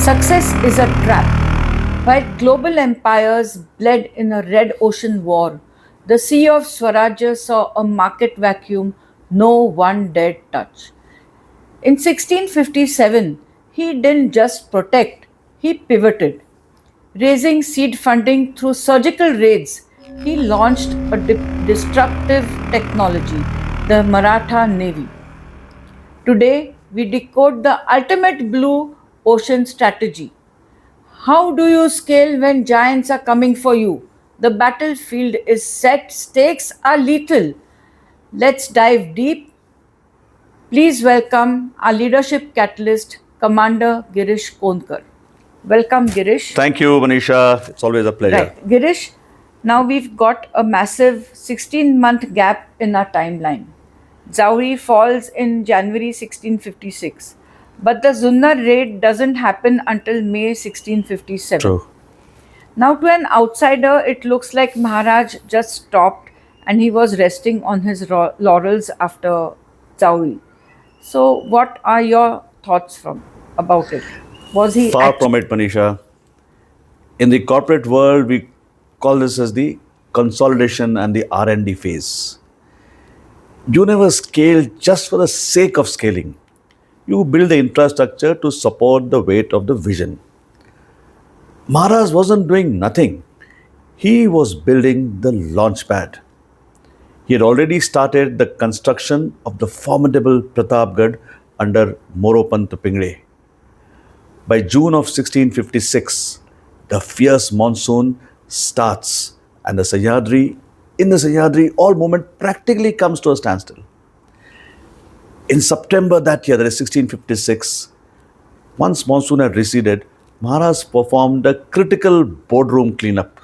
Success is a trap. While global empires bled in a Red Ocean war, the CEO of Swarajya saw a market vacuum no one dared touch. In 1657, he didn't just protect, he pivoted. Raising seed funding through surgical raids, he launched a disruptive technology, the Maratha Navy. Today, we decode the ultimate blue ocean strategy. How do you scale when giants are coming for you? The battlefield is set, stakes are lethal. Let's dive deep. Please welcome our leadership catalyst, Commander Girish Konkar. Welcome, Girish. Thank you, Manisha. It's always a pleasure. Right. Girish, now we've got a massive 16-month gap in our timeline. Zauri falls in January 1656, but the Junnar raid doesn't happen until May 1657. True. Now, to an outsider, it looks like Maharaj just stopped and he was resting on his laurels after Zauri. So, what are your thoughts about it? Was he Far from it, Manisha. In the corporate world, we call this as the consolidation and the R&D phase. You never scale just for the sake of scaling. You build the infrastructure to support the weight of the vision. Maharaj wasn't doing nothing. He was building the launchpad. He had already started the construction of the formidable Pratapgarh under Moropant Pingre. By June of 1656, the fierce monsoon starts and in the Sahyadri, all movement practically comes to a standstill. In September that year, that is 1656, once monsoon had receded, Maharaj performed a critical boardroom cleanup.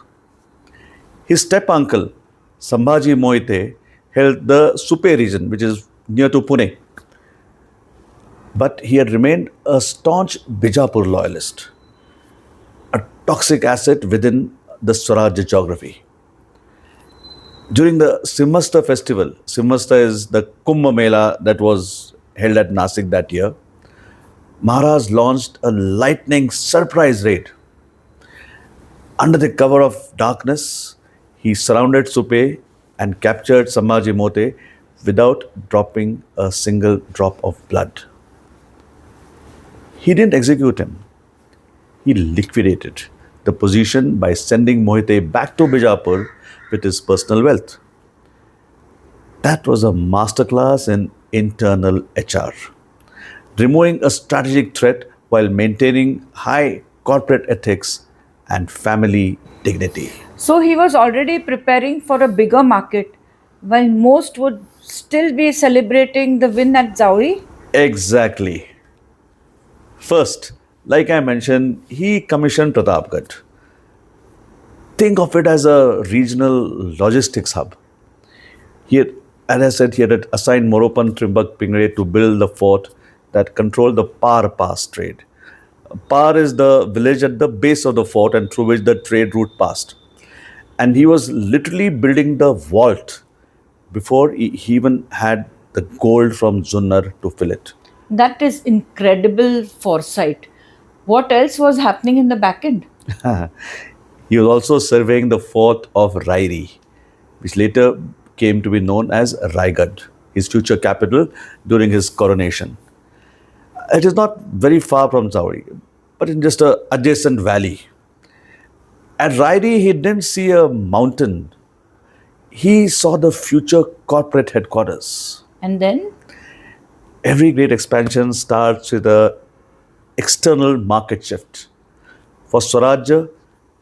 His step-uncle, Sambhaji Mohite, held the Supe region, which is near to Pune. But he had remained a staunch Bijapur loyalist, a toxic asset within the Swarajya geography. During the Simhasta festival, Simhasta is the Kumbh Mela that was held at Nasik that year, Maharaj launched a lightning surprise raid. Under the cover of darkness, he surrounded Supe and captured Sambhaji Mohite without dropping a single drop of blood. He didn't execute him. He liquidated the position by sending Mohite back to Bijapur with his personal wealth. That was a masterclass in internal HR, removing a strategic threat while maintaining high corporate ethics and family dignity. So he was already preparing for a bigger market while most would still be celebrating the win at Zauri? Exactly. First, like I mentioned, he commissioned Pratapgarh. Think of it as a regional logistics hub. He had, as I said, he had assigned Moropan Trimbak Pingre to build the fort that controlled the Par Pass trade. Par is the village at the base of the fort and through which the trade route passed. And he was literally building the vault before he even had the gold from Junnar to fill it. That is incredible foresight. What else was happening in the back end? He was also surveying the fort of Rairi, which later came to be known as Raigad, his future capital during his coronation. It is not very far from Zauri, but in just an adjacent valley. At Rairi, he didn't see a mountain. He saw the future corporate headquarters. And then? Every great expansion starts with an external market shift. For Swarajya,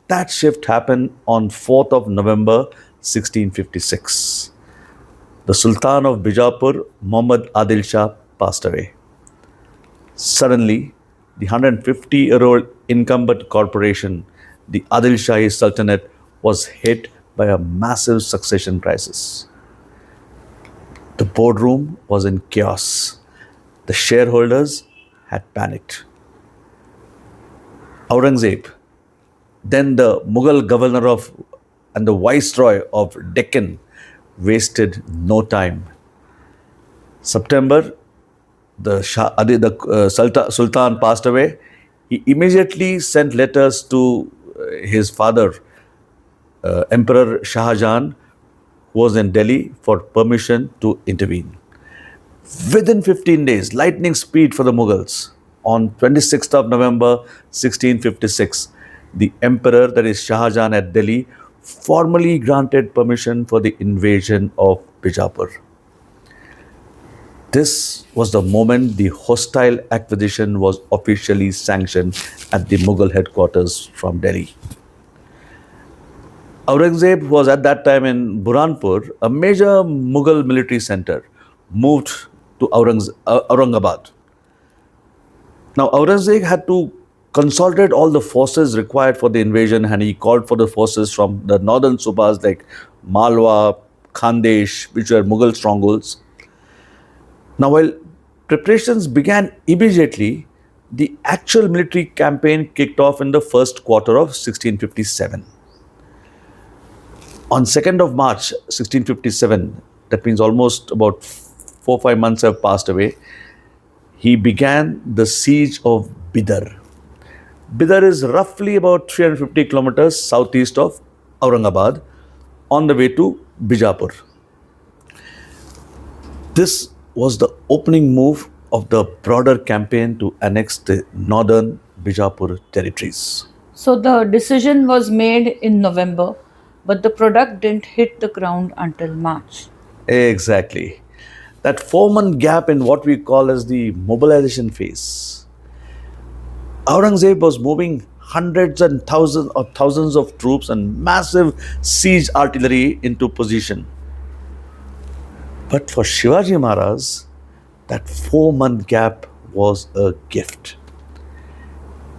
that shift happened on 4th of November 1656. The Sultan of Bijapur, Muhammad Adil Shah, passed away. Suddenly, the 150-year-old incumbent corporation, the Adil Shahi Sultanate, was hit by a massive succession crisis. The boardroom was in chaos. The shareholders had panicked. Aurangzeb, then the Mughal governor and the viceroy of Deccan, wasted no time. September, the Sultan passed away. He immediately sent letters to his father, Emperor Shah Jahan, who was in Delhi, for permission to intervene. Within 15 days, lightning speed for the Mughals. On 26th of November 1656, the emperor, that is Shah Jahan at Delhi, formally granted permission for the invasion of Bijapur. This was the moment the hostile acquisition was officially sanctioned at the Mughal headquarters from Delhi. Aurangzeb was at that time in Burhanpur, a major Mughal military center, moved to Aurangabad. Now, Aurangzeb had to consolidate all the forces required for the invasion, and he called for the forces from the northern subas like Malwa, Khandesh, which were Mughal strongholds. Now, while preparations began immediately, the actual military campaign kicked off in the first quarter of 1657. On 2nd of March 1657, that means almost about 4 5 months have passed away, he began the siege of Bidar. Bidar is roughly about 350 kilometers southeast of Aurangabad on the way to Bijapur. This was the opening move of the broader campaign to annex the northern Bijapur territories. So the decision was made in November, but the product didn't hit the ground until March. Exactly. That 4 month gap in what we call as the mobilization phase. Aurangzeb was moving hundreds and thousands of troops and massive siege artillery into position. But for Shivaji Maharaj, that 4 month gap was a gift.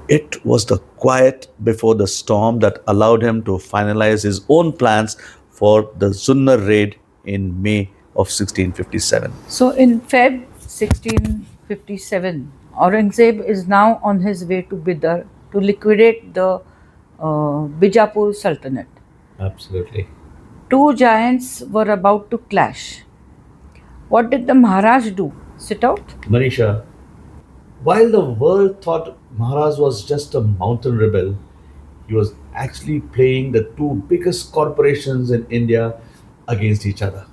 It was the quiet before the storm that allowed him to finalize his own plans for the Junnar raid in May of 1657. So in Feb 1657, Aurangzeb is now on his way to Bidar to liquidate the Bijapur Sultanate. Absolutely. Two giants were about to clash. What did the Maharaj do? Sit out? Manisha, while the world thought Maharaj was just a mountain rebel, he was actually playing the two biggest corporations in India against each other.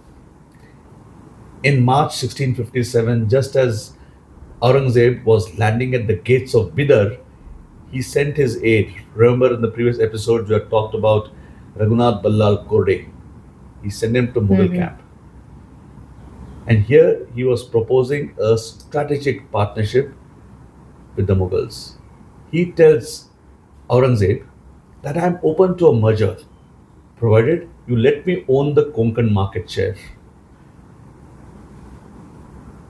In March 1657, just as Aurangzeb was landing at the gates of Bidar, he sent his aide. Remember in the previous episode, we had talked about Raghunath Ballal Korde. He sent him to Mughal camp. And here he was proposing a strategic partnership with the Mughals. He tells Aurangzeb that I am open to a merger, provided you let me own the Konkan market share.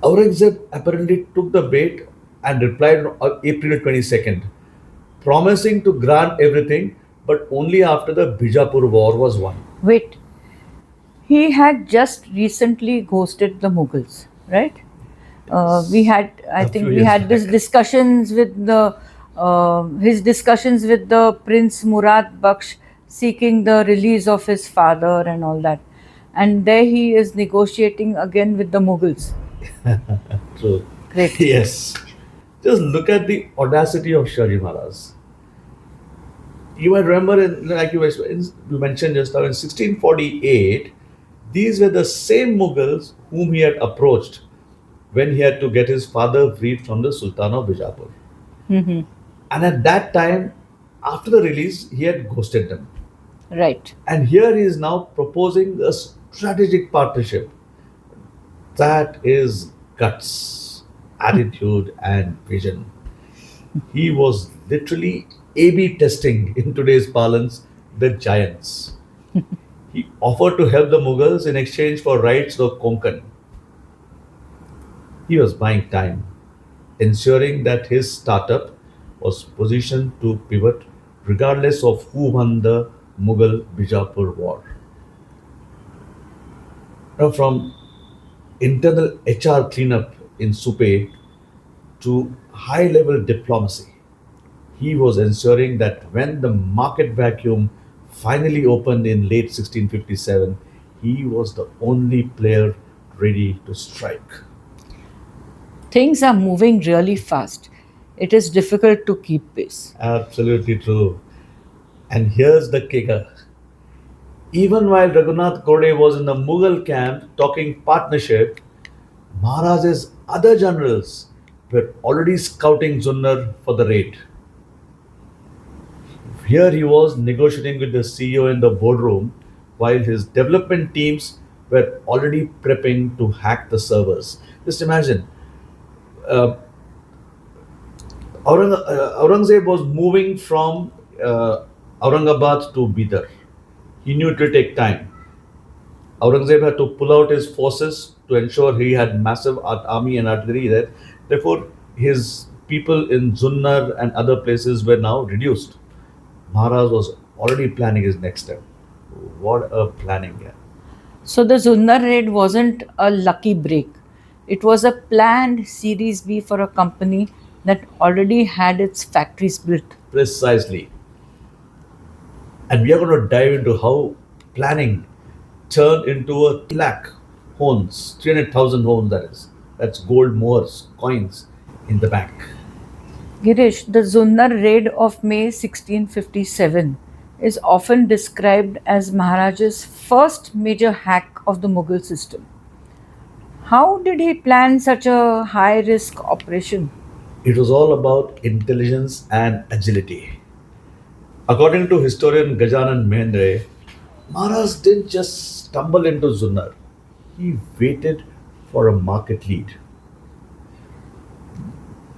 Aurangzeb apparently took the bait and replied on April 22nd, promising to grant everything, but only after the Bijapur war was won. Wait, he had just recently ghosted the Mughals, right? We had, I A think, few we years had this back. discussions with the his discussions with the Prince Murad Baksh seeking the release of his father and all that, and there he is negotiating again with the Mughals. True. Great. Yes. Just look at the audacity of Shivaji Maharaj. You might remember, like you mentioned just now, in 1648, these were the same Mughals whom he had approached when he had to get his father freed from the Sultan of Bijapur. And at that time, after the release, he had ghosted them. Right. And here he is now proposing a strategic partnership. That is guts, attitude, and vision. He was literally A/B testing, in today's parlance, the giants. He offered to help the Mughals in exchange for rights to Konkan. He was buying time, ensuring that his startup was positioned to pivot regardless of who won the Mughal Bijapur war. Now, from internal HR cleanup in Supe to high level diplomacy, he was ensuring that when the market vacuum finally opened in late 1657, he was the only player ready to strike. Things are moving really fast. it is difficult to keep pace. Absolutely true. And here's the kicker. Even while Raghunath Kode was in the Mughal camp talking partnership, Maharaj's other generals were already scouting Junnar for the raid. Here he was negotiating with the CEO in the boardroom while his development teams were already prepping to hack the servers. Just imagine, uh, Aurangzeb was moving from Aurangabad to Bidar. He knew it will take time. Aurangzeb had to pull out his forces to ensure he had massive army and artillery there. Therefore, his people in Junnar and other places were now reduced. Maharaj was already planning his next step. What a planning, yeah. So the Junnar raid wasn't a lucky break. It was a planned Series B for a company that already had its factories built. Precisely. And we are going to dive into how planning turned into a lakh hones, 300,000 hones that is. That's gold moors, coins in the bank. Girish, the Junnar raid of May 1657 is often described as Maharaj's first major hack of the Mughal system. How did he plan such a high risk operation? It was all about intelligence and agility. According to historian Gajanan Mehendre, Maharaj didn't just stumble into Zunnar. He waited for a market lead.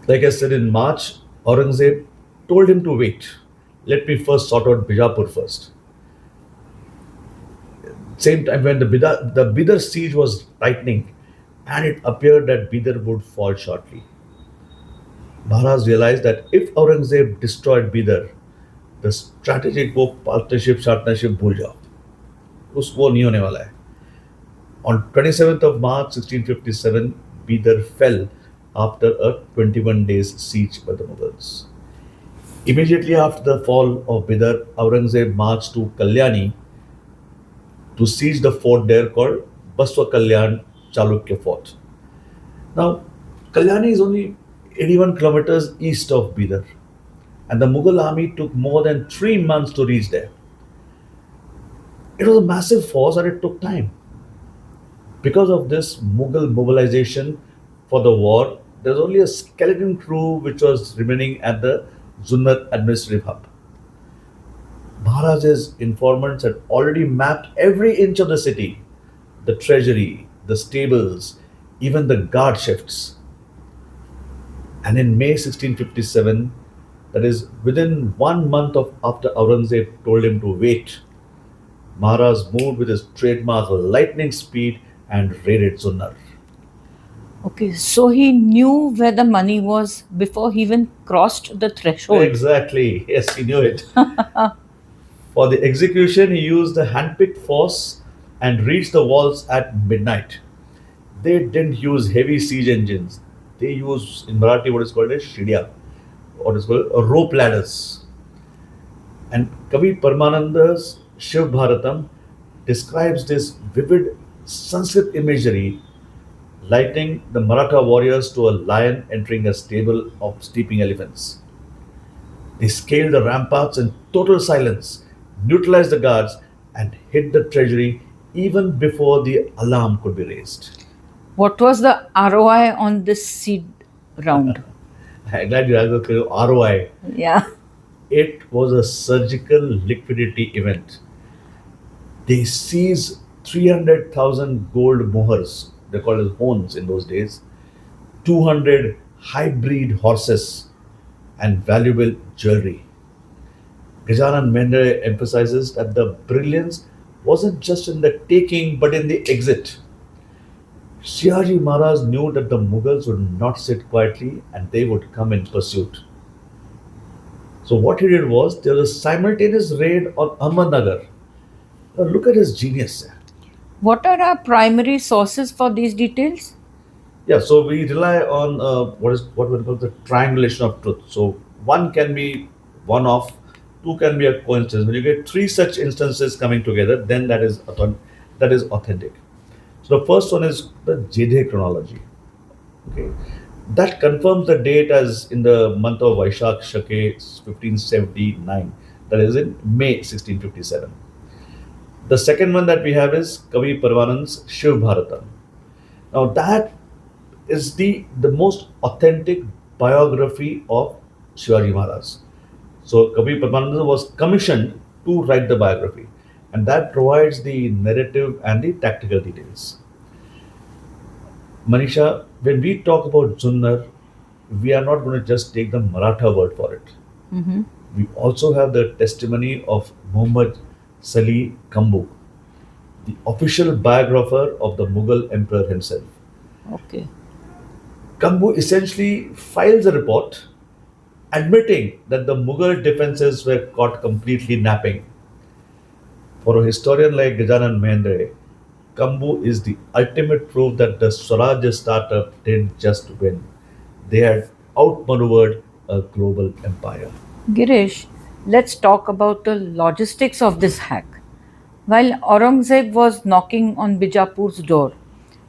Like I said in March, Aurangzeb told him to wait. Let me first sort out Bijapur first. Same time when the Bidar siege was tightening and it appeared that Bidar would fall shortly. Maharaj realized that if Aurangzeb destroyed Bidar, the strategic वो partnership भूल जाओ वो नहीं होने वाला है. On 27th of March 1657, Bidar fell after a 21 days siege by the Mughals. Immediately after the fall of Bidar, Aurangzeb marched to Kalyani to siege the fort there called Baswa Kalyan Chalukya Fort. Now, Kalyani is only 81 kilometers east of Bidar, and the Mughal army took more than 3 months to reach there. It was a massive force and it took time. Because of this Mughal mobilization for the war, there was only a skeleton crew which was remaining at the Junnar administrative hub. Maharaj's informants had already mapped every inch of the city, the treasury, the stables, even the guard shifts. And in May 1657, that is within 1 month of after Aurangzeb told him to wait, Maharaj moved with his trademark lightning speed and raided Junnar. Okay, so he knew where the money was before he even crossed the threshold. Exactly. Yes, he knew it. For the execution, he used the handpicked force and reached the walls at midnight. They didn't use heavy siege engines. They used in Marathi what is called a shidya, what is called a rope ladders. And Kavi Paramananda's Shiv Bharatam describes this vivid Sanskrit imagery, likening the Maratha warriors to a lion entering a stable of sleeping elephants. They scaled the ramparts in total silence, neutralized the guards, and hid the treasury even before the alarm could be raised. What was the ROI on this seed round? I'm glad you asked the ROI. Yeah. It was a surgical liquidity event. They seized 300,000 gold mohurs, they called as hones in those days, 200 hybrid horses, and valuable jewelry. Gajanan Mender emphasizes that the brilliance wasn't just in the taking but in the exit. Shivaji Maharaj knew that the Mughals would not sit quietly and they would come in pursuit. So what he did was there was a simultaneous raid on Ahmednagar. Now look at his genius. What are our primary sources for these details? Yeah, so we rely on what we call the triangulation of truth. So one can be one off, two can be a coincidence. When you get three such instances coming together, then that is authentic. So the first one is the JD chronology. Okay, That confirms the date as in the month of Vaishak Shake 1579, that is in May 1657. The second one that we have is Kavi Parvanand's Shiv Bharata. Now that is the most authentic biography of Shivaji Maharaj. So Kavi Parvanand was commissioned to write the biography, and that provides the narrative and the tactical details. Manisha, when we talk about Junnar, we are not going to just take the Maratha word for it. Mm-hmm. We also have the testimony of Muhammad Salih Kambu, the official biographer of the Mughal emperor himself. Okay. Kambu essentially files a report admitting that the Mughal defenses were caught completely napping. For a historian like Gajanan Mehndre, Kambu is the ultimate proof that the Swarajya startup didn't just win, they had outmaneuvered a global empire. Girish, let's talk about the logistics of this hack. While Aurangzeb was knocking on Bijapur's door,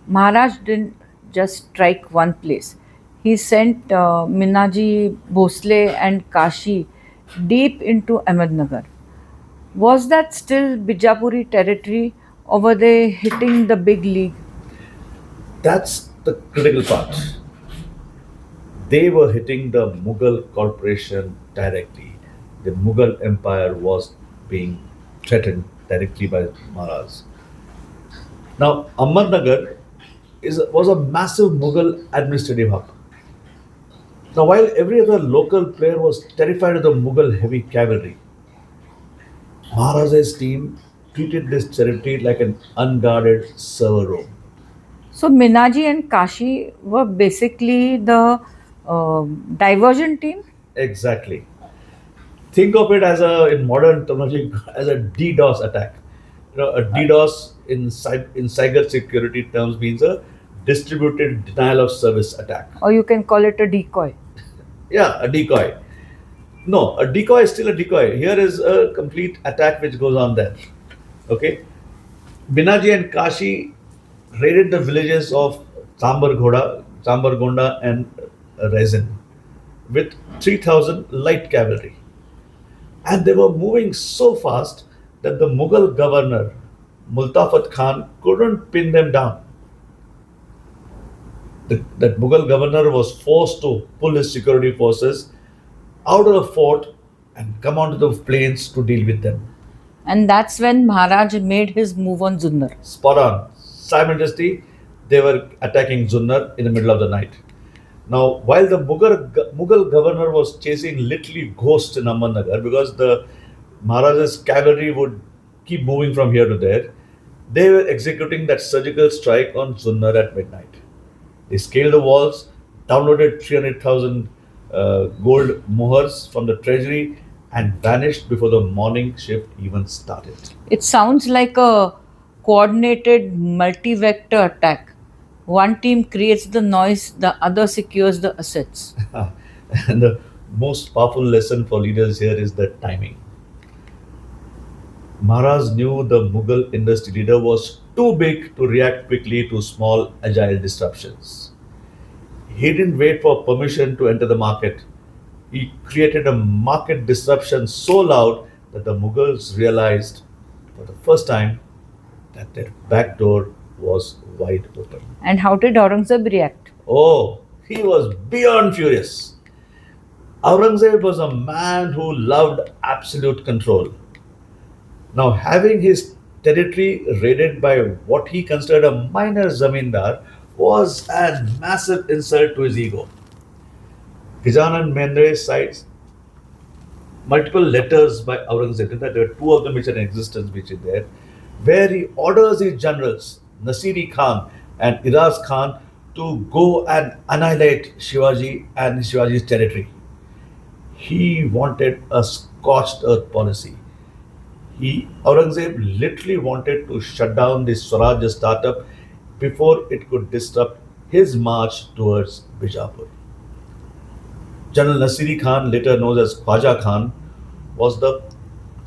Maharaj didn't just strike one place. He sent Minaji Bhosle and Kashi deep into Ahmednagar. Was that still Bijapuri territory or were they hitting the big league? That's the critical part. They were hitting the Mughal corporation directly. The Mughal empire was being threatened directly by Maharaj. Now, Ahmednagar was a massive Mughal administrative hub. Now, while every other local player was terrified of the Mughal heavy cavalry, Maharaj's team treated this territory like an unguarded server room. So Minaji and Kashi were basically the diversion team. Exactly. Think of it as in modern terminology as a DDoS attack. A DDoS in cyber security terms means a distributed denial of service attack. Or you can call it a decoy. Yeah, a decoy. No, a decoy is still a decoy. Here is a complete attack which goes on there. Okay. Binaji and Kashi raided the villages of Chambargonda and Resin with 3,000 light cavalry. And they were moving so fast that the Mughal governor, Multafat Khan, couldn't pin them down. That Mughal governor was forced to pull his security forces out of the fort and come onto the plains to deal with them. And that's when Maharaj made his move on Junnar. Spot on. Simultaneously, they were attacking Junnar in the middle of the night. Now, while the Mughal governor was chasing literally ghosts in Ahmednagar because the Maharaja's cavalry would keep moving from here to there, they were executing that surgical strike on Junnar at midnight. They scaled the walls, downloaded 300,000 gold mohurs from the treasury, and vanished before the morning shift even started. It sounds like a coordinated multi vector attack. One team creates the noise, the other secures the assets. And the most powerful lesson for leaders here is the timing. Maharaj knew the Mughal industry leader was too big to react quickly to small, agile disruptions. He didn't wait for permission to enter the market. He created a market disruption so loud that the Mughals realized for the first time that their back door was wide open. And how did Aurangzeb react? Oh, he was beyond furious. Aurangzeb was a man who loved absolute control. Now, having his territory raided by what he considered a minor zamindar was a massive insult to his ego. Gajanan Mehndre cites multiple letters by Aurangzeb. In fact, there are two of them which are in existence, which is there, where he orders his generals, Nasiri Khan and Iraz Khan, to go and annihilate Shivaji and Shivaji's territory. He wanted a scorched earth policy. Aurangzeb literally wanted to shut down the Swarajya startup before it could disrupt his march towards Bijapur. General Nasiri Khan, later known as Khwaja Khan, was the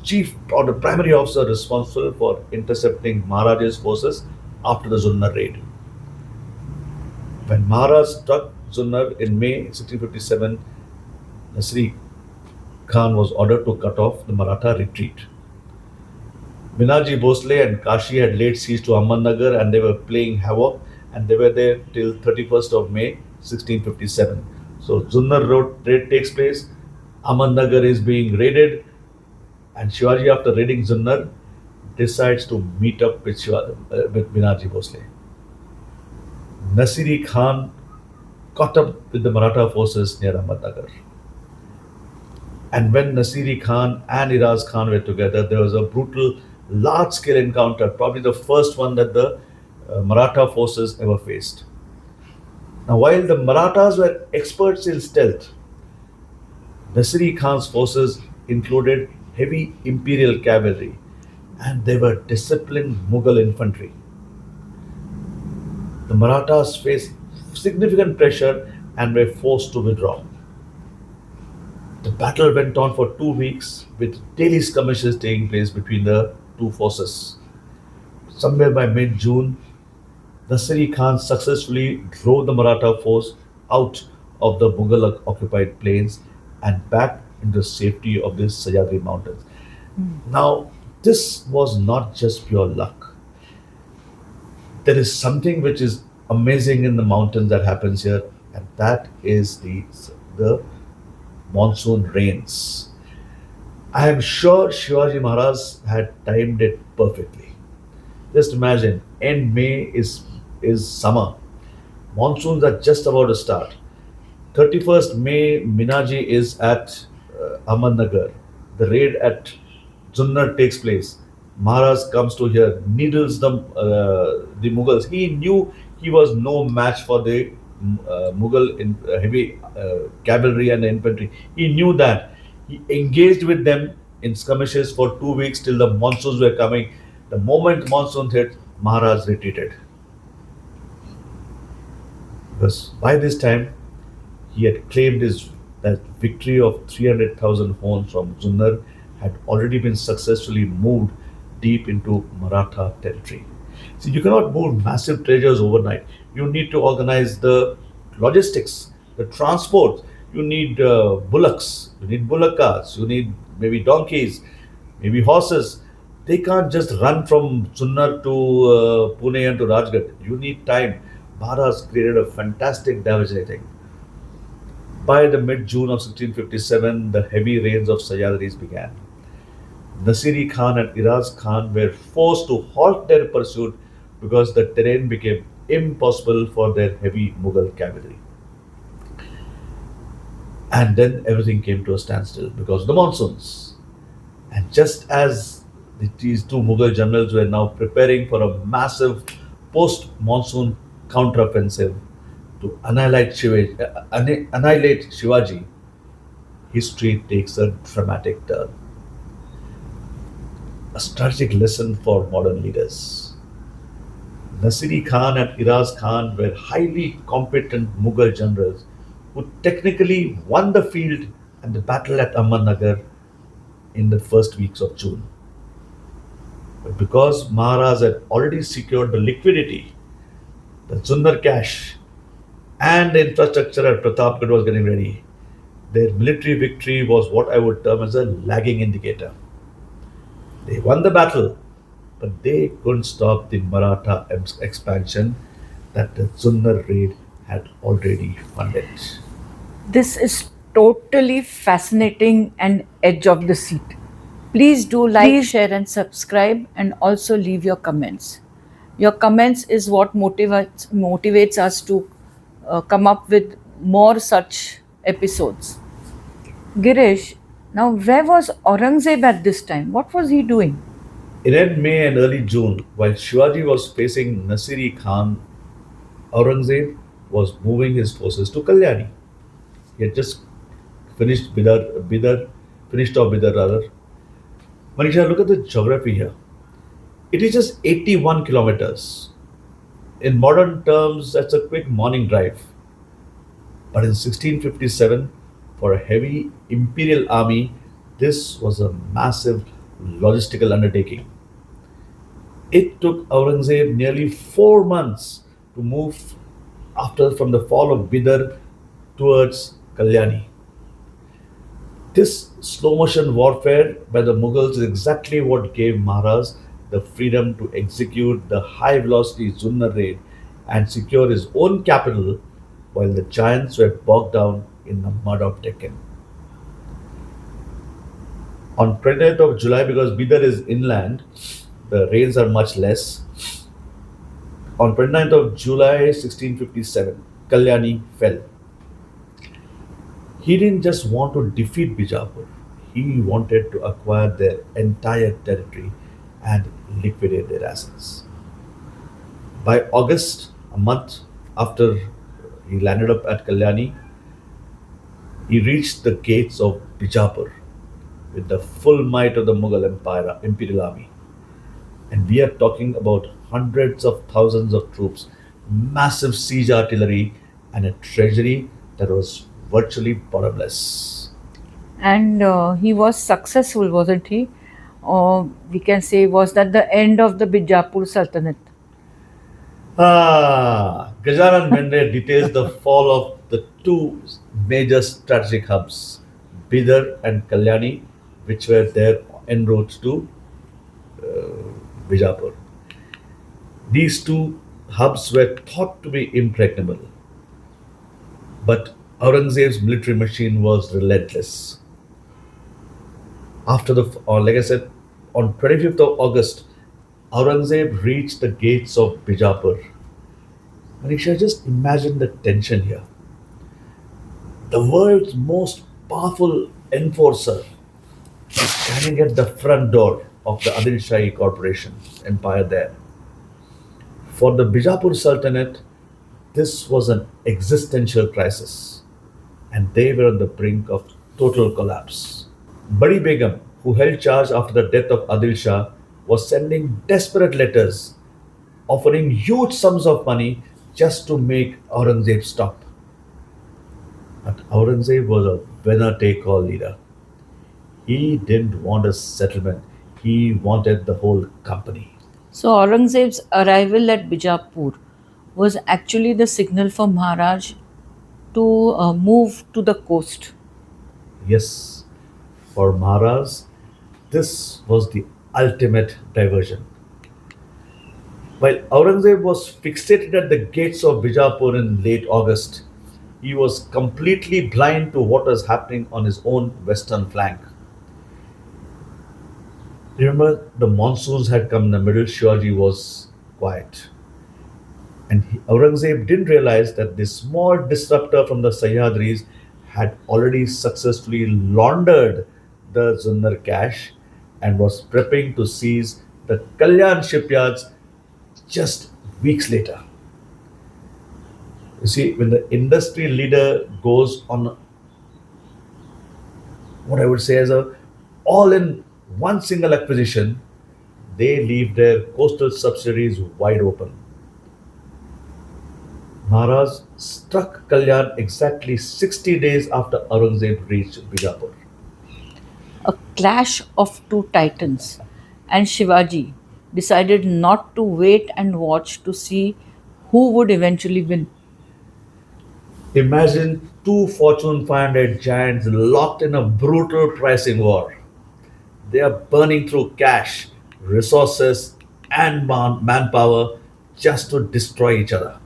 chief or the primary officer responsible for intercepting Maharaj's forces after the Junnar raid. When Maharaj struck Junnar in May 1657, Nasri Khan was ordered to cut off the Maratha retreat. Minaji Bhosle and Kashi had laid siege to Ahmednagar and they were playing havoc and they were there till 31st of May 1657. So Junnar Road raid takes place, Ahmednagar is being raided, and Shivaji, after raiding Junnar, decides to meet up with, with Minaji Bhosle. Nasiri Khan caught up with the Maratha forces near Ahmednagar. And when Nasiri Khan and Iraz Khan were together, there was a brutal, large scale encounter, probably the first one that the Maratha forces ever faced. Now, while the Marathas were experts in stealth, Nasiri Khan's forces included heavy Imperial cavalry and they were disciplined Mughal infantry. The Marathas faced significant pressure and were forced to withdraw. The battle went on for 2 weeks with daily skirmishes taking place between the two forces. Somewhere by mid June, Nasiri Khan successfully drove the Maratha force out of the Mughal occupied plains and back into the safety of the Sahyadri mountains. Now, this was not just pure luck. There is something which is amazing in the mountains that happens here, and that is the monsoon rains. I am sure Shivaji Maharaj had timed it perfectly. Just imagine, end May is summer. Monsoons are just about to start. 31st May, Minaji is at Ahmednagar. The raid at Junnar takes place. Maharaj comes to here, needles the Mughals. He knew he was no match for the Mughal heavy cavalry and infantry. He knew that. He engaged with them in skirmishes for 2 weeks till the monsoons were coming. The moment monsoon hit, Maharaj retreated. Because by this time, he had claimed his that victory of 300,000 horns from Junnar had already been successfully moved deep into Maratha territory. See, you cannot move massive treasures overnight. You need to organize the logistics, the transport. You need bullocks, you need bullock carts, you need maybe donkeys, maybe horses. They can't just run from Junnar to Pune and to Rajghat. You need time. Maharaj created a fantastic damage, I think. By the mid June of 1657, the heavy rains of Sahyadris began. Nasiri Khan and Iraz Khan were forced to halt their pursuit because the terrain became impossible for their heavy Mughal cavalry. And then everything came to a standstill because of the monsoons. And just as these two Mughal generals were now preparing for a massive post monsoon counteroffensive to annihilate Shivaji, history takes a dramatic turn. A strategic lesson for modern leaders. Nasiri Khan and Iraz Khan were highly competent Mughal generals who technically won the field and the battle at Ahmednagar in the first weeks of June. But because Maharaj had already secured the liquidity, the Junnar cash, and the infrastructure at Pratapgarh was getting ready, their military victory was what I would term as a lagging indicator. They won the battle, but they couldn't stop the Maratha expansion that the Junnar raid had already funded. This is totally fascinating and edge of the seat. Please do like, share, and subscribe, and also leave your comments. Your comments is what motivates us to come up with more such episodes. Girish, now where was Aurangzeb at this time? What was he doing? In end May and early June, while Shivaji was facing Nasiri Khan, Aurangzeb was moving his forces to Kalyani. He had just finished off Bidar rather. Manisha, look at the geography here. It is just 81 kilometers. In modern terms, that's a quick morning drive. But in 1657, for a heavy imperial army, this was a massive logistical undertaking. It took Aurangzeb nearly 4 months to move after from the fall of Bidar towards Kalyani. This slow motion warfare by the Mughals is exactly what gave Maharaj the freedom to execute the high velocity Junnar raid and secure his own capital while the giants were bogged down in the mud of Deccan. On 29th of July, because Bidar is inland, the rains are much less. On 29th of July 1657, Kalyani fell. He didn't just want to defeat Bijapur, he wanted to acquire their entire territory and liquidate their assets. By August, a month after he landed up at Kalyani, he reached the gates of Bijapur with the full might of the Mughal Empire, Imperial army. And we are talking about hundreds of thousands of troops, massive siege artillery, and a treasury that was virtually bottomless. And he was successful, wasn't he? Or we can say, was that the end of the Bijapur Sultanate? Gajaran Mende details the fall of the two major strategic hubs, Bidar and Kalyani, which were there en route to Bijapur. These two hubs were thought to be impregnable, but Aurangzeb's military machine was relentless. Or like I said, on 25th of August, Aurangzeb reached the gates of Bijapur. Manisha, just imagine the tension here. The world's most powerful enforcer standing at the front door of the Adil Shahi Corporation empire there. For the Bijapur Sultanate, this was an existential crisis, and they were on the brink of total collapse. Badi Begum, who held charge after the death of Adil Shah, was sending desperate letters offering huge sums of money just to make Aurangzeb stop. But Aurangzeb was a winner take all leader. He didn't want a settlement, he wanted the whole company. So Aurangzeb's arrival at Bijapur was actually the signal for Maharaj to move to the coast. Yes, for Maharaj, this was the ultimate diversion. While Aurangzeb was fixated at the gates of Bijapur in late August, he was completely blind to what was happening on his own western flank. Remember, the monsoons had come in the middle, Shivaji was quiet. And Aurangzeb didn't realize that this small disruptor from the Sahyadris had already successfully laundered the Junnar cash and was prepping to seize the Kalyan shipyards just weeks later. You see, when the industry leader goes on what I would say as a all in one single acquisition, they leave their coastal subsidiaries wide open. Maharaj struck Kalyan exactly 60 days after Aurangzeb reached Bijapur. A clash of two titans, and Shivaji decided not to wait and watch to see who would eventually win. Imagine two Fortune 500 giants locked in a brutal pricing war. They are burning through cash, resources, and manpower just to destroy each other.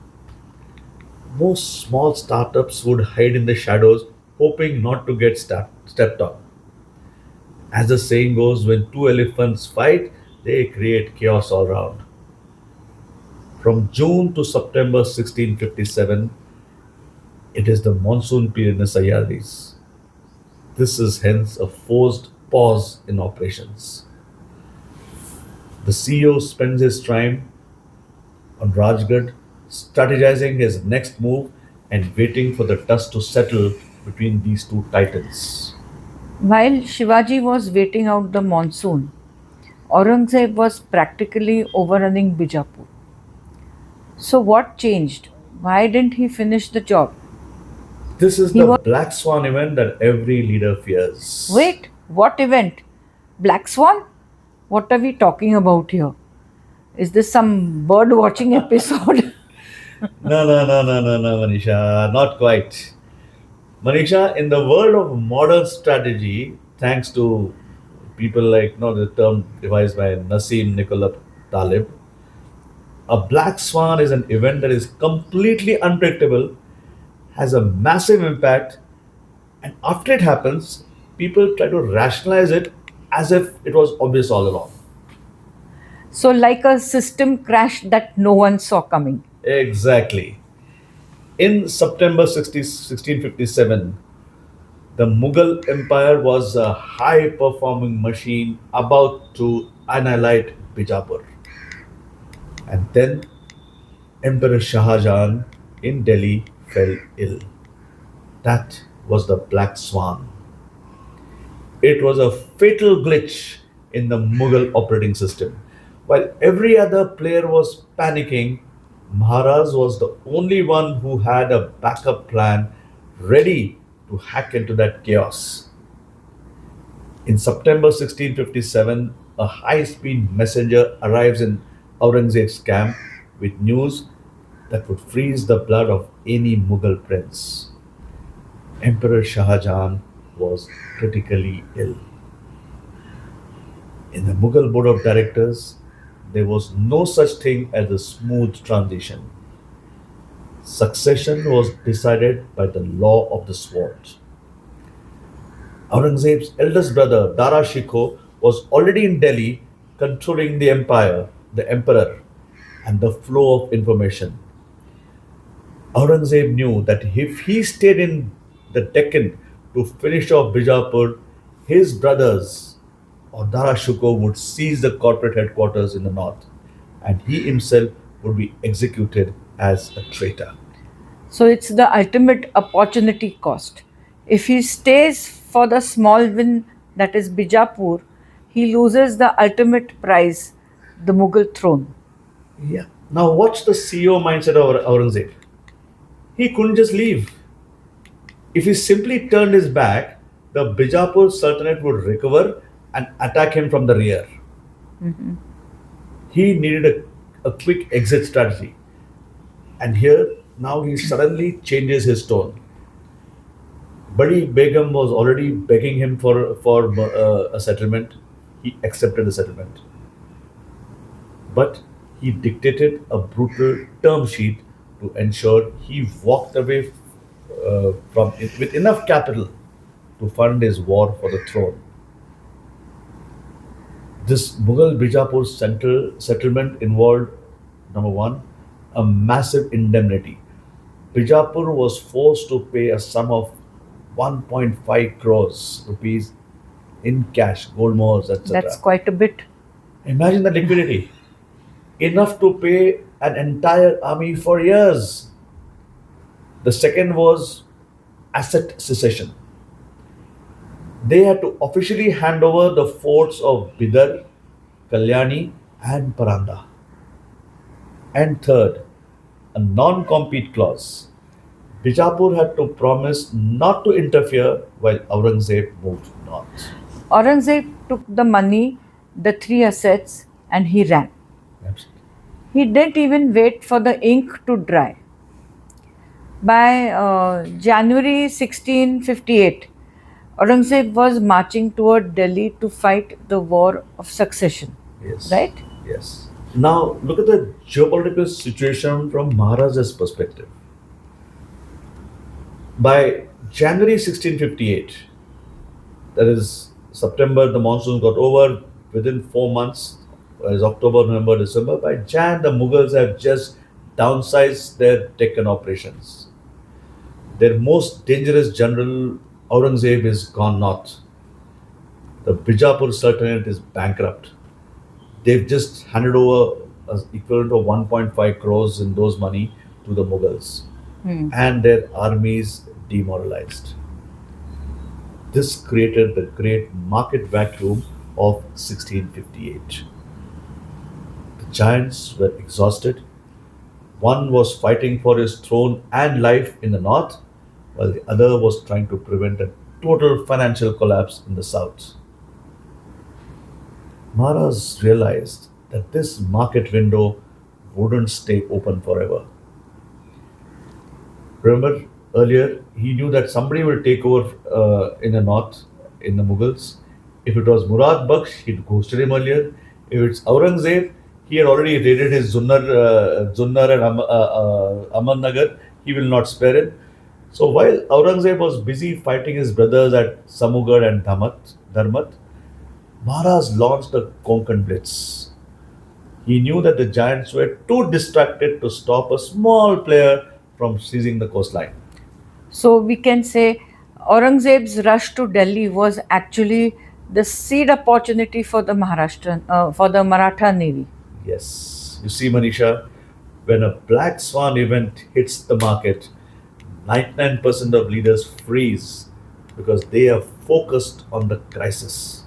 Most small startups would hide in the shadows, hoping not to get stepped on. As the saying goes, when two elephants fight, they create chaos all around. From June to September 1657, it is the monsoon period in the Sayadis. This is hence a forced pause in operations. The CEO spends his time on Rajgarh, strategizing his next move and waiting for the dust to settle between these two titans. While Shivaji was waiting out the monsoon, Aurangzeb was practically overrunning Bijapur. So, what changed? Why didn't he finish the job? This is He the was. black swan event that every leader fears. Wait, what event? Black Swan? What are we talking about here? Is this some bird watching episode? No, no, no, no, no, no, Manisha, not quite. Manisha, in the world of modern strategy, thanks to people like the term devised by Nassim Nicola Talib, a black swan is an event that is completely unpredictable, has a massive impact, and after it happens, people try to rationalize it as if it was obvious all along. So, like a system crash that no one saw coming. Exactly. In September 1657, the Mughal Empire was a high performing machine about to annihilate Bijapur. And then Emperor Shah Jahan in Delhi fell ill. That was the Black Swan. It was a fatal glitch in the Mughal operating system. While every other player was panicking, Maharaj was the only one who had a backup plan ready to hack into that chaos. In September 1657, a high speed messenger arrives in Aurangzeb's camp with news that would freeze the blood of any Mughal prince. Emperor Shah Jahan was critically ill. In the Mughal board of directors, there was no such thing as a smooth transition. Succession was decided by the law of the sword. Aurangzeb's eldest brother, Dara Shikoh, was already in Delhi controlling the empire, the emperor, and the flow of information. Aurangzeb knew that if he stayed in the Deccan to finish off Bijapur, his brothers or Dara Shikoh would seize the corporate headquarters in the north, and he himself would be executed as a traitor. So, it's the ultimate opportunity cost. If he stays for the small win, that is Bijapur, he loses the ultimate prize, the Mughal throne. Yeah. Now, watch the CEO mindset of Aurangzeb. He couldn't just leave. If he simply turned his back, the Bijapur Sultanate would recover and attack him from the rear. He needed a quick exit strategy. And here, now he suddenly changes his tone. Buddy Begum was already begging him for a settlement. He accepted the settlement. But he dictated a brutal term sheet to ensure he walked away from it with enough capital to fund his war for the throne. This Mughal Bijapur central settlement involved number one, a massive indemnity. Bijapur was forced to pay a sum of 1.5 crores rupees in cash, gold mohurs, That's etc. quite a bit. Imagine the liquidity, enough to pay an entire army for years. The second was asset cessation. They had to officially hand over the forts of Bidar, Kalyani, and Paranda. And third, a non compete clause. Bijapur had to promise not to interfere while Aurangzeb moved north. Aurangzeb took the money, the three assets, and he ran. Absolutely. He didn't even wait for the ink to dry. By January 1658, Aurangzeb was marching toward Delhi to fight the war of succession. Yes. Right? Yes. Now look at the geopolitical situation from Maharaj's perspective. By January 1658, that is September, the monsoon got over. Within 4 months, as October, November, December, by Jan, the Mughals have just downsized their Deccan operations. Their most dangerous general, Aurangzeb, is gone north. The Bijapur Sultanate is bankrupt. They've just handed over equivalent of 1.5 crores in those money to the Mughals, and their armies demoralized. This created the great market vacuum of 1658. The giants were exhausted. One was fighting for his throne and life in the north, while the other was trying to prevent a total financial collapse in the south. Maras realized that this market window wouldn't stay open forever. Remember earlier, he knew that somebody will take over in the north, in the Mughals. If it was Murad Baksh, he'd ghosted him earlier. If it's Aurangzeb, he had already raided his Junnar and Ahmednagar. He will not spare him. So while Aurangzeb was busy fighting his brothers at Samugarh and Dharmat, Maharaj launched the Konkan Blitz. He knew that the giants were too distracted to stop a small player from seizing the coastline. So we can say Aurangzeb's rush to Delhi was actually the seed opportunity for the for the Maratha Navy. Yes, you see, Manisha, when a black swan event hits the market, 99% of leaders freeze because they are focused on the crisis.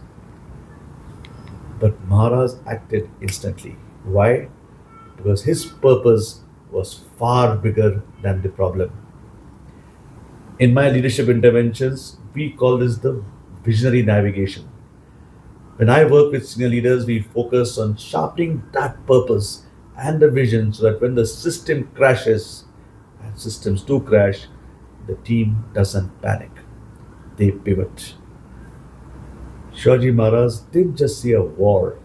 But Maharaj acted instantly. Why? Because his purpose was far bigger than the problem. In my leadership interventions, we call this the visionary navigation. When I work with senior leaders, we focus on sharpening that purpose and the vision so that when the system crashes, and systems do crash, the team doesn't panic. They pivot. Shivaji Maharaj didn't just see a war,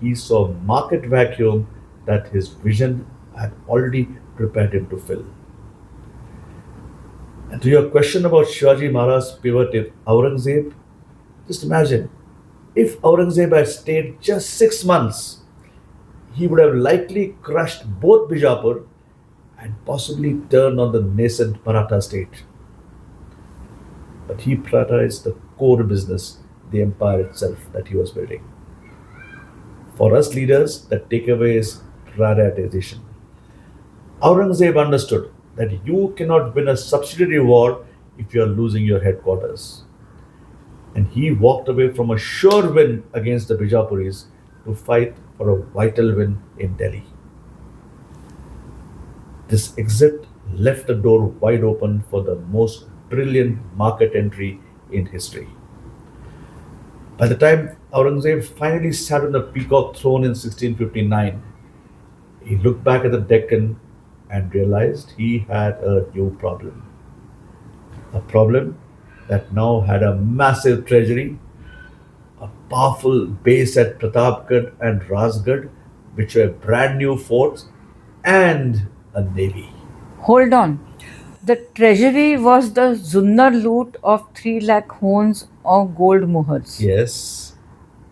he saw a market vacuum that his vision had already prepared him to fill. And to your question about Shivaji Maharaj's pivot in Aurangzeb, just imagine if Aurangzeb had stayed just 6 months, he would have likely crushed both Bijapur and possibly turned on the nascent Maratha state. But he prioritized the core business, the empire itself that he was building. For us leaders, the takeaway is prioritization. Aurangzeb understood that you cannot win a subsidiary war if you are losing your headquarters. And he walked away from a sure win against the Bijapuris to fight for a vital win in Delhi. This exit left the door wide open for the most brilliant market entry in history. By the time Aurangzeb finally sat on the peacock throne in 1659, he looked back at the Deccan and realized he had a new problem. A problem that now had a massive treasury, a powerful base at Pratapgarh and Rajgarh, which were brand new forts, and a navy. Hold on. The treasury was the Junnar loot of 3 lakh horns or gold muhurs. Yes,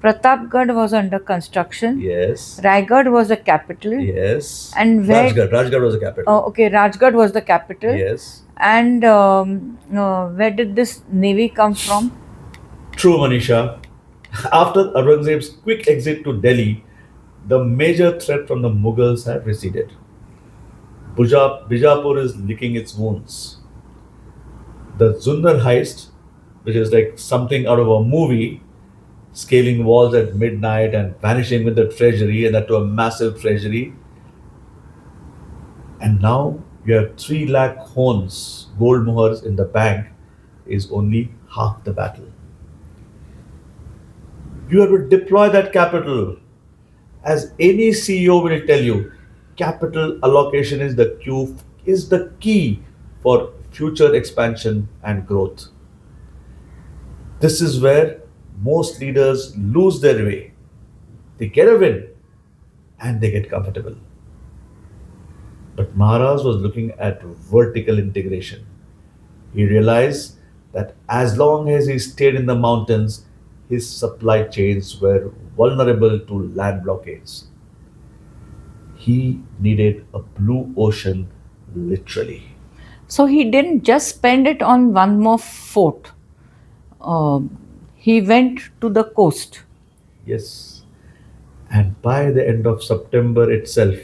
Pratapgarh was under construction. yes, Raigad was the capital. yes. And where? Rajgarh was the capital. Okay, Rajgarh was the capital. Yes. And where did this navy come from? True, Manisha. After Aurangzeb's quick exit to Delhi, the major threat from the Mughals had receded. Bijapur is licking its wounds. The Junnar heist, which is like something out of a movie, scaling walls at midnight and vanishing with the treasury, and that to a massive treasury. And now you have 3 lakh horns, gold muhars in the bank, is only half the battle. You have to deploy that capital. As any CEO will tell you, capital allocation is the key for future expansion and growth. This is where most leaders lose their way. They get a win and they get comfortable. But Maharaj was looking at vertical integration. He realized that as long as he stayed in the mountains, his supply chains were vulnerable to land blockades. He needed a blue ocean, literally. So he didn't just spend it on one more fort. He went to the coast. Yes. And by the end of September itself,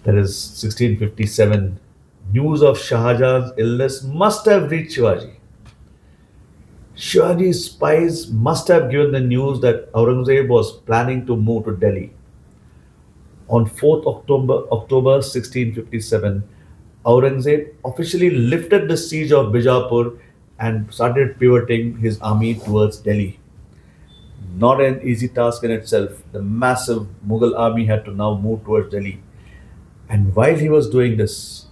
that is 1657, news of Shah Jahan's illness must have reached Shivaji. Shivaji's spies must have given the news that Aurangzeb was planning to move to Delhi. On 4th October 1657, Aurangzeb officially lifted the siege of Bijapur and started pivoting his army towards Delhi. Not an easy task in itself. The massive Mughal army had to now move towards Delhi. And while he was doing this,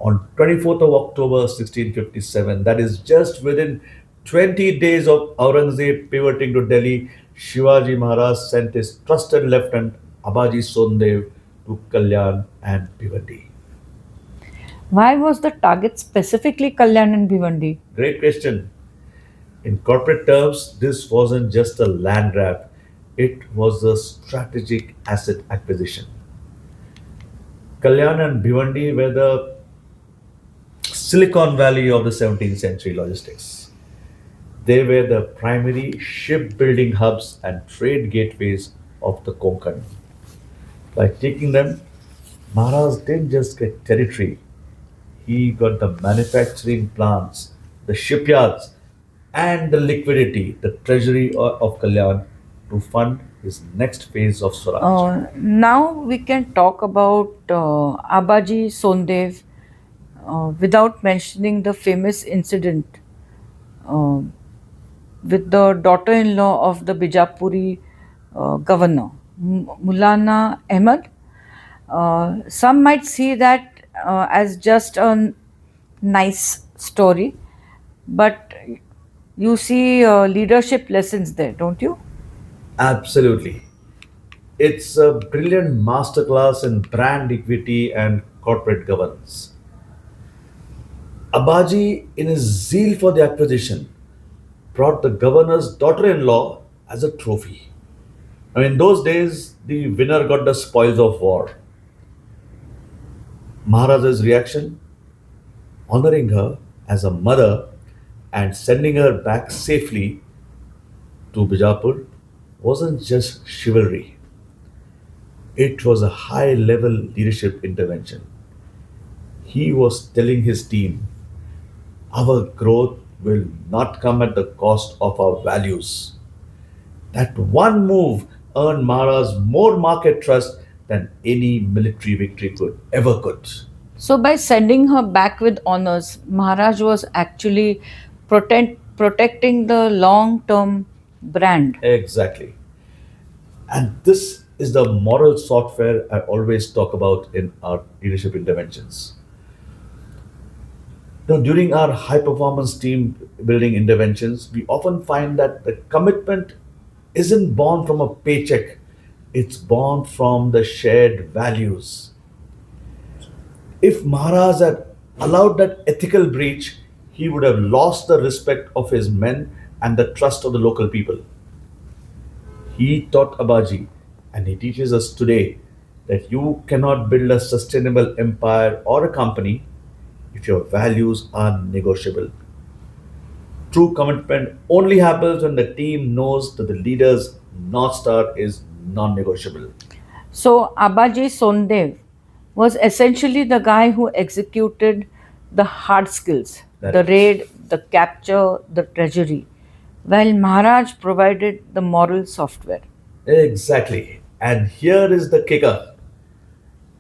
On 24th of October 1657, that is just within 20 days of Aurangzeb pivoting to Delhi, Shivaji Maharaj sent his trusted lieutenant Abaji Sondev to Kalyan and Bhiwandi. Why was the target specifically Kalyan and Bhiwandi? Great question. In corporate terms, this wasn't just a land grab, it was a strategic asset acquisition. Kalyan and Bhiwandi were the Silicon Valley of the 17th century logistics. They were the primary shipbuilding hubs and trade gateways of the Konkan. By taking them, Maharaj didn't just get territory, he got the manufacturing plants, the shipyards, and the liquidity, the treasury of Kalyan to fund his next phase of Swaraj. Now we can talk about Abaji Sondev without mentioning the famous incident uh, with the daughter-in-law of the Bijapuri governor, Mulana Ahmed. Some might see that as just a nice story, but you see leadership lessons there, don't you? Absolutely. It's a brilliant masterclass in brand equity and corporate governance. Abaji, in his zeal for the acquisition, brought the governor's daughter in law as a trophy. In those days, the winner got the spoils of war. Maharaj's reaction, honoring her as a mother and sending her back safely to Bijapur, wasn't just chivalry, it was a high level leadership intervention. He was telling his team, our growth will not come at the cost of our values. That one move earned Maharaj more market trust than any military victory could. So, by sending her back with honors, Maharaj was actually protecting the long term brand. Exactly. And this is the moral software I always talk about in our leadership interventions. During our high performance team building interventions, we often find that the commitment isn't born from a paycheck, it's born from the shared values. If Maharaj had allowed that ethical breach, he would have lost the respect of his men and the trust of the local people. He taught Abaji, and he teaches us today that you cannot build a sustainable empire or a company if your values are negotiable. True commitment only happens when the team knows that the leader's North Star is non negotiable. So, Abaji Sondev was essentially the guy who executed the hard skills, the That is. raid, the capture, the treasury, while Maharaj provided the moral software. Exactly. And here is the kicker,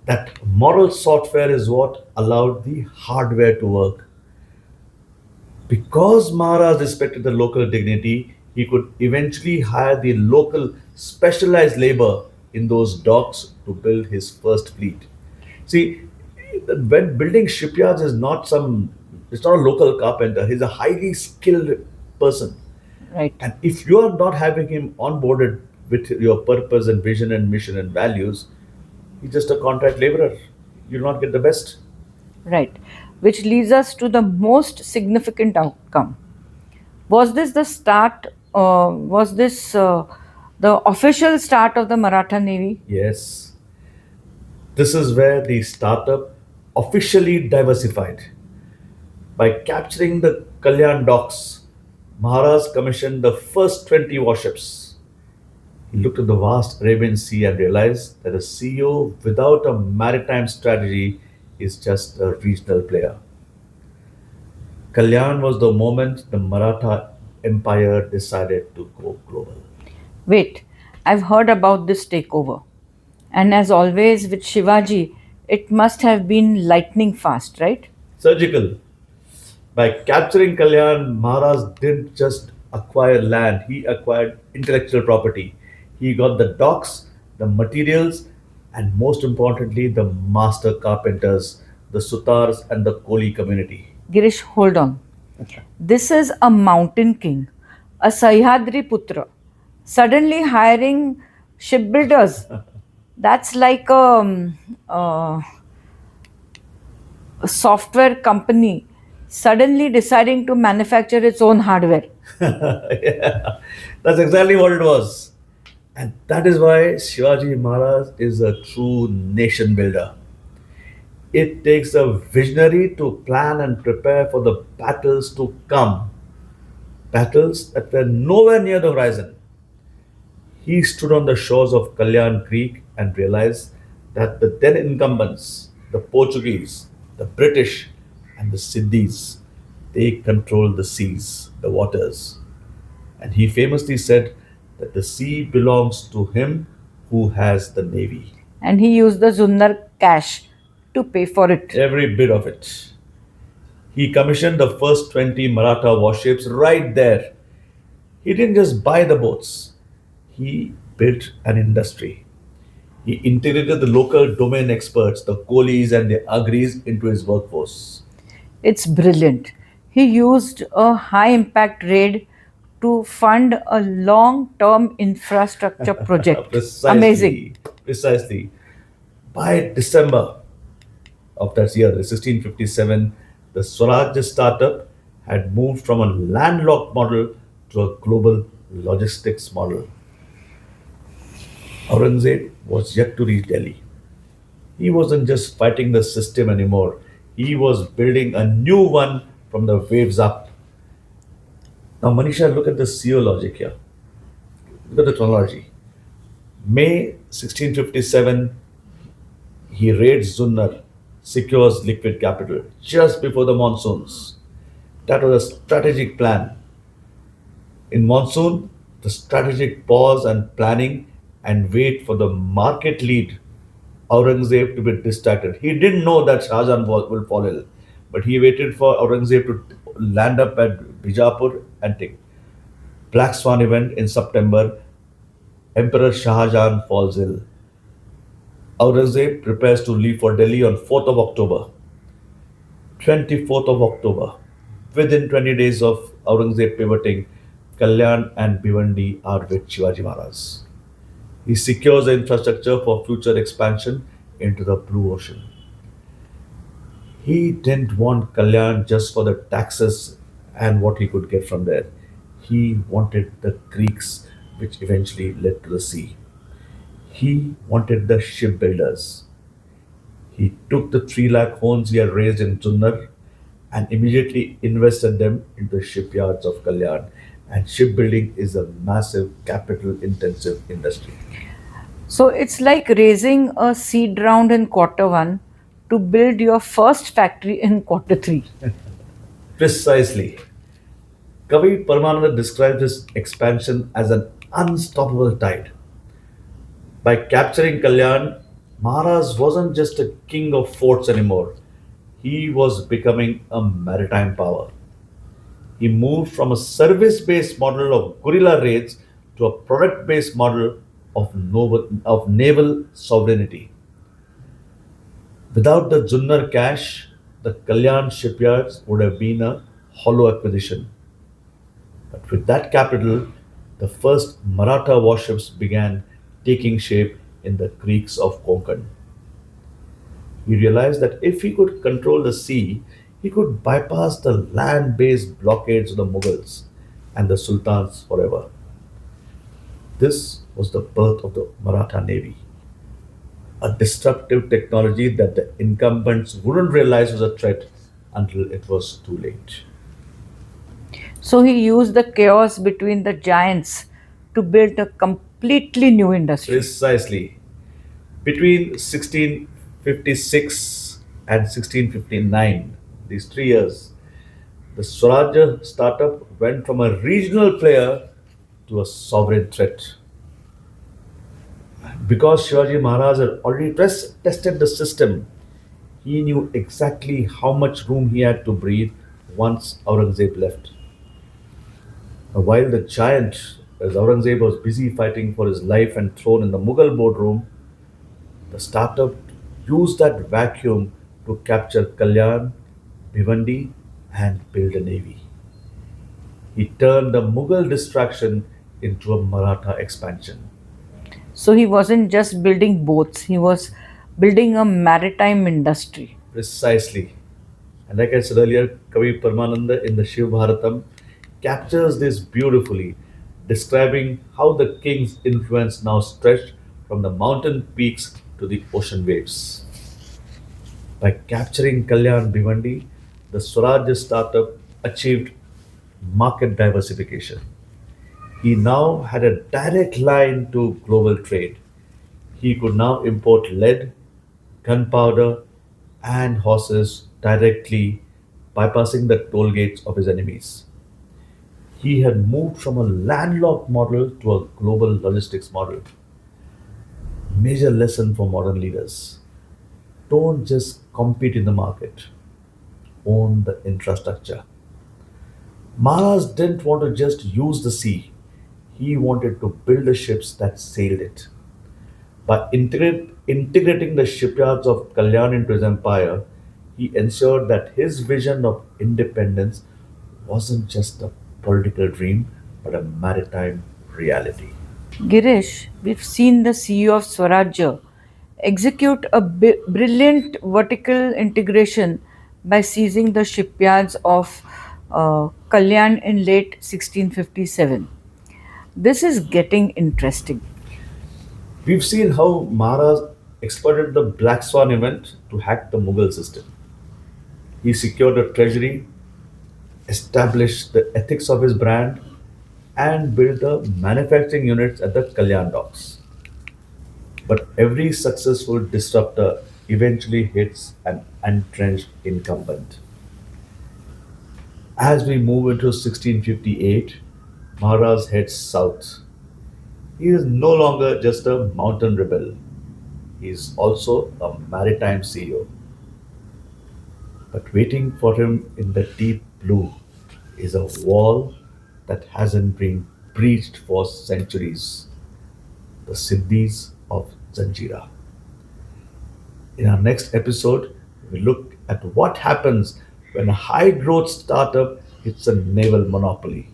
that moral software is what allowed the hardware to work. Because Maharaj respected the local dignity, he could eventually hire the local specialized labor in those docks to build his first fleet. See, when building shipyards is not some, it's not a local carpenter, he's a highly skilled person. Right, And if you are not having him onboarded with your purpose and vision and mission and values, he's just a contract laborer. You'll not get the best. right. Which leads us to the most significant outcome. Was this the start? Was this the official start of the Maratha Navy? Yes, this is where the startup officially diversified. By capturing the Kalyan docks, Maharaj commissioned the first 20 warships. He looked at the vast Arabian Sea and realized that a CEO without a maritime strategy is just a regional player. Kalyan was the moment the Maratha Empire decided to go global. Wait, I've heard about this takeover. And as always with Shivaji, it must have been lightning fast, right? Surgical. By capturing Kalyan, Maharaj didn't just acquire land, he acquired intellectual property. He got the docks, the materials, and most importantly, the master carpenters the Sutars, and the Koli community. Girish, hold on. This is a mountain king, a Sahyadri Putra, suddenly hiring shipbuilders. That's like a software company suddenly deciding to manufacture its own hardware. Yeah, that's exactly what it was. And that is why Shivaji Maharaj is a true nation builder. It takes a visionary to plan and prepare for the battles to come, battles that were nowhere near the horizon. He stood on the shores of Kalyan Creek and realized that the then incumbents, the Portuguese, the British, and the Siddhis, they controlled the seas, the waters. And he famously said that the sea belongs to him who has the navy. And he used the Junnar cash to pay for it. Every bit of it. He commissioned the first 20 Maratha warships right there. He didn't just buy the boats, he built an industry. He integrated the local domain experts, the Kolis and the Agris, into his workforce. It's brilliant. He used a high impact raid to fund a long term infrastructure project. Amazing. Precisely, precisely. By December of that year, 1657, the Swarajya startup had moved from a landlocked model to a global logistics model. Aurangzeb was yet to reach Delhi. He wasn't just fighting the system anymore, he was building a new one from the waves up. Now, Manisha, look at the CEO logic here. Look at the chronology. May 1657, he raids Junnar, secures liquid capital just before the monsoons. That was a strategic plan. In monsoon, the strategic pause and planning and wait for the market lead Aurangzeb to be distracted. He didn't know that will fall ill, but he waited for Aurangzeb to land up at Bijapur and take. Black Swan event in September, Emperor Shah Jahan falls ill. Aurangzeb prepares to leave for Delhi on 4th of October. 24th of October, within 20 days of Aurangzeb pivoting, Kalyan and Bhiwandi are with Shivaji Maharaj. He secures the infrastructure for future expansion into the Blue Ocean. He didn't want Kalyan just for the taxes and what he could get from there. He wanted the creeks, which eventually led to the sea. He wanted the shipbuilders. He took the 3 lakh hones he had raised in Junnar and immediately invested them into the shipyards of Kalyan. And shipbuilding is a massive capital intensive industry. So it's like raising a seed round in quarter one to build your first factory in quarter three. Precisely. Kavi Paramananda describes this expansion as an unstoppable tide. By capturing Kalyan, Maharaj wasn't just a king of forts anymore. He was becoming a maritime power. He moved from a service based model of guerrilla raids to a product based model of naval sovereignty. Without the Junnar cash, the Kalyan shipyards would have been a hollow acquisition. But with that capital, the first Maratha warships began taking shape in the creeks of Konkan. He realized that if he could control the sea, he could bypass the land based blockades of the Mughals and the Sultans forever. This was the birth of the Maratha Navy, a disruptive technology that the incumbents wouldn't realize was a threat until it was too late. So he used the chaos between the giants to build a completely new industry. Precisely. Between 1656 and 1659, these 3 years, the Swarajya startup went from a regional player to a sovereign threat. Because Shivaji Maharaj had already tested the system, he knew exactly how much room he had to breathe once Aurangzeb left. While the giant, as Aurangzeb was busy fighting for his life and throne in the Mughal boardroom, the startup used that vacuum to capture Kalyan, Bhiwandi, and build a navy. He turned the Mughal distraction into a Maratha expansion. So he wasn't just building boats, he was building a maritime industry. Precisely. And like I said earlier, Kavi Paramananda in the Shiv Bharatam captures this beautifully, describing how the king's influence now stretched from the mountain peaks to the ocean waves. By capturing Kalyan Bhiwandi, the Swarajya startup achieved market diversification. He now had a direct line to global trade. He could now import lead, gunpowder, and horses directly, bypassing the toll gates of his enemies. He had moved from a landlocked model to a global logistics model. Major lesson for modern leaders: don't just compete in the market, own the infrastructure. Maharaj didn't want to just use the sea, he wanted to build the ships that sailed it. By integrating the shipyards of Kalyan into his empire, he ensured that his vision of independence wasn't just a political dream, but a maritime reality. Girish, we've seen the CEO of Swarajya execute a brilliant vertical integration by seizing the shipyards of Kalyan in late 1657. This is getting interesting. We've seen how Maharaj exploited the Black Swan event to hack the Mughal system. He secured a treasury, established the ethics of his brand, and built the manufacturing units at the Kalyan docks. But every successful disruptor eventually hits an entrenched incumbent. As we move into 1658, Maharaj heads south. He is no longer just a mountain rebel, he is also a maritime CEO. But waiting for him in the deep blue is a wall that hasn't been breached for centuries, the Siddhis of Janjira. In our next episode, we look at what happens when a high growth startup hits a naval monopoly.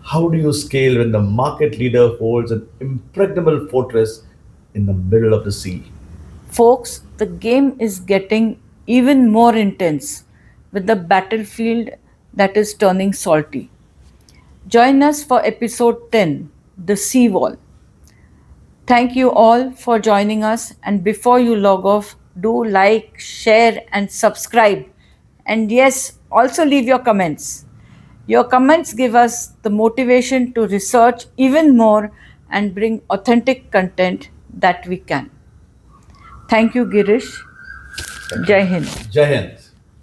How do you scale when the market leader holds an impregnable fortress in the middle of the sea? Folks, the game is getting even more intense with the battlefield that is turning salty. Join us for episode 10, The Sea Wall. Thank you all for joining us. And before you log off, do like, share, and subscribe. And yes, also leave your comments. Your comments give us the motivation to research even more and bring authentic content that we can. Thank you, Girish. Thank you. Jai Hind. Jai Hind.